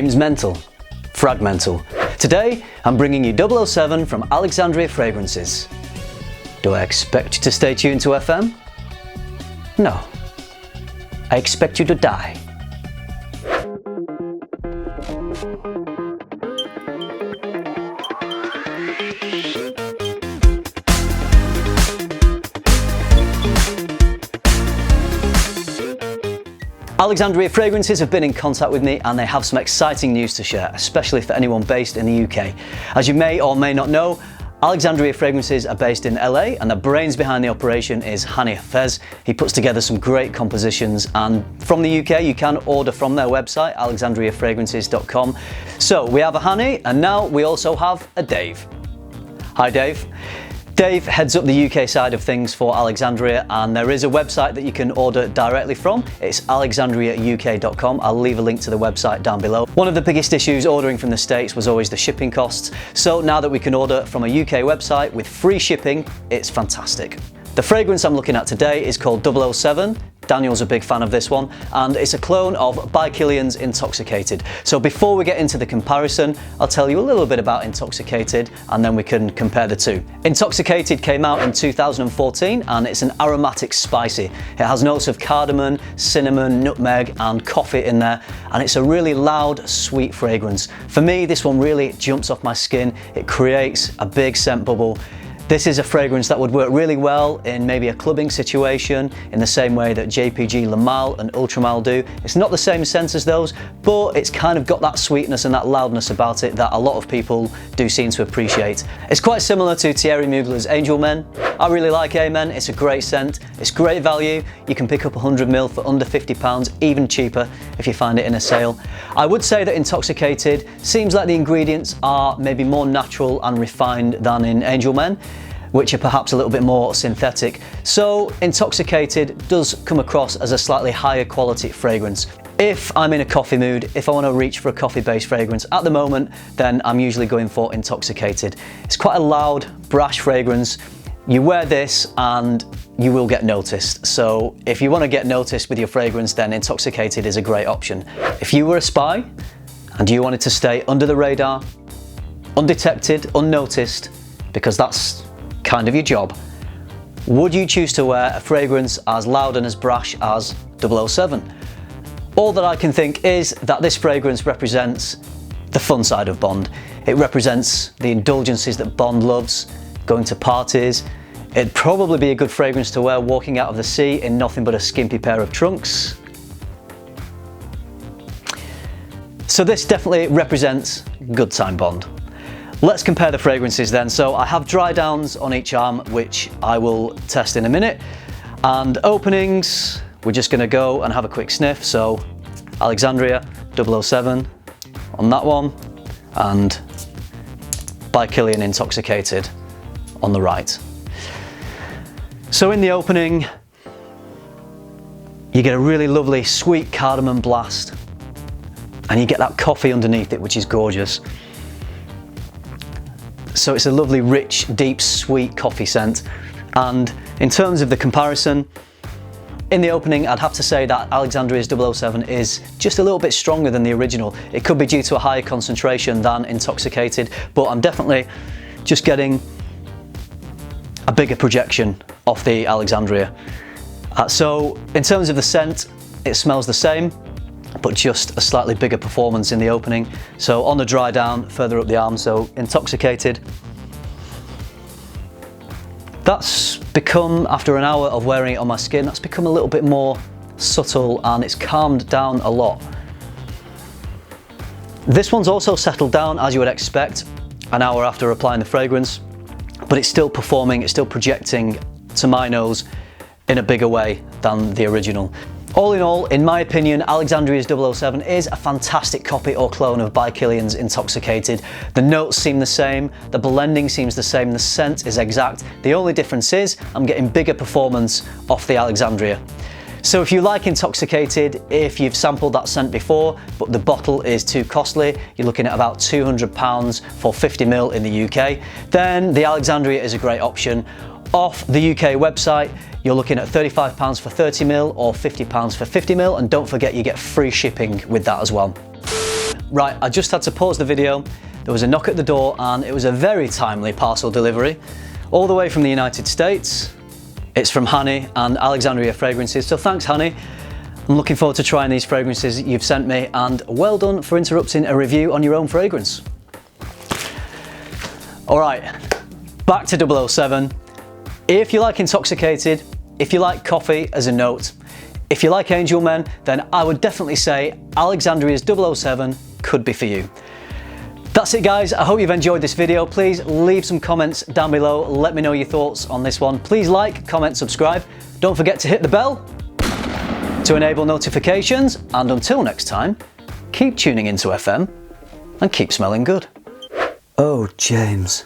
name's mental. FRAG-MENTAL. Today, I'm bringing you 007 from Alexandria Fragrances. Do I expect you to stay tuned to FM? No. I expect you to die. Alexandria Fragrances have been in contact with me and they have some exciting news to share, especially for anyone based in the UK. As you may or may not know, Alexandria Fragrances are based in LA and the brains behind the operation is Hani Hafez. He puts together some great compositions, and from the UK you can order from their website, alexandriafragrances.com. So we have a Hani and now we also have a Dave. Hi Dave. Dave heads up the UK side of things for Alexandria, and there is a website that you can order directly from. It's alexandriauk.com. I'll leave a link to the website down below. One of the biggest issues ordering from the States was always the shipping costs. So now that we can order from a UK website with free shipping, it's fantastic. The fragrance I'm looking at today is called 007. Daniel's a big fan of this one, and it's a clone of By Kilian's Intoxicated. So before we get into the comparison, I'll tell you a little bit about Intoxicated and then we can compare the two. Intoxicated came out in 2014 and it's an aromatic spicy. It has notes of cardamom, cinnamon, nutmeg and coffee in there, and it's a really loud, sweet fragrance. For me, this one really jumps off my skin. It creates a big scent bubble. This is a fragrance that would work really well in maybe a clubbing situation in the same way that JPG Le Male and Ultramale do. It's not the same scent as those, but it's kind of got that sweetness and that loudness about it that a lot of people do seem to appreciate. It's quite similar to Thierry Mugler's Angel Men. I really like Amen, it's a great scent, it's great value. You can pick up 100ml for under £50, even cheaper if you find it in a sale. I would say that Intoxicated seems like the ingredients are maybe more natural and refined than in Angel Men, which are perhaps a little bit more synthetic. So Intoxicated does come across as a slightly higher quality fragrance. If I'm in a coffee mood, if I want to reach for a coffee-based fragrance at the moment, then I'm usually going for Intoxicated. It's quite a loud, brash fragrance. You wear this and you will get noticed. So if you want to get noticed with your fragrance, then Intoxicated is a great option. If you were a spy and you wanted to stay under the radar, undetected, unnoticed, because that's kind of your job, would you choose to wear a fragrance as loud and as brash as 007? All that I can think is that this fragrance represents the fun side of Bond. It represents the indulgences that Bond loves, going to parties. It'd probably be a good fragrance to wear walking out of the sea in nothing but a skimpy pair of trunks. So this definitely represents good time Bond. Let's compare the fragrances then. So I have dry downs on each arm, which I will test in a minute. And openings, we're just gonna go and have a quick sniff. So Alexandria 007 on that one, and By Kilian Intoxicated on the right. So in the opening, you get a really lovely sweet cardamom blast, and you get that coffee underneath it, which is gorgeous. So it's a lovely, rich, deep, sweet coffee scent. And in terms of the comparison, in the opening, I'd have to say that Alexandria's 007 is just a little bit stronger than the original. It could be due to a higher concentration than Intoxicated, but I'm definitely just getting a bigger projection off the Alexandria. So in terms of the scent, it smells the same, but just a slightly bigger performance in the opening. So on the dry down, further up the arm, so Intoxicated. That's become, after an hour of wearing it on my skin, that's become a little bit more subtle and it's calmed down a lot. This one's also settled down as you would expect an hour after applying the fragrance, but it's still performing, it's still projecting to my nose in a bigger way than the original. All in all, in my opinion, Alexandria's 007 is a fantastic copy or clone of By Kilian's Intoxicated. The notes seem the same, the blending seems the same, the scent is exact. The only difference is I'm getting bigger performance off the Alexandria. So if you like Intoxicated, if you've sampled that scent before, but the bottle is too costly, you're looking at about £200 for 50ml in the UK, then the Alexandria is a great option. Off the UK website, you're looking at £35 for 30ml or £50 for 50ml, and don't forget you get free shipping with that as well. Right, I just had to pause the video. There was a knock at the door and it was a very timely parcel delivery, all the way from the United States. It's from Hani and Alexandria Fragrances, so thanks Hani. I'm looking forward to trying these fragrances you've sent me, and well done for interrupting a review on your own fragrance. All right, back to 007. If you like Intoxicated, if you like coffee as a note, if you like Angel Men, then I would definitely say Alexandria's 007 could be for you. That's it guys, I hope you've enjoyed this video. Please leave some comments down below, let me know your thoughts on this one. Please like, comment, subscribe. Don't forget to hit the bell to enable notifications, and until next time, keep tuning into FM and keep smelling good. Oh, James.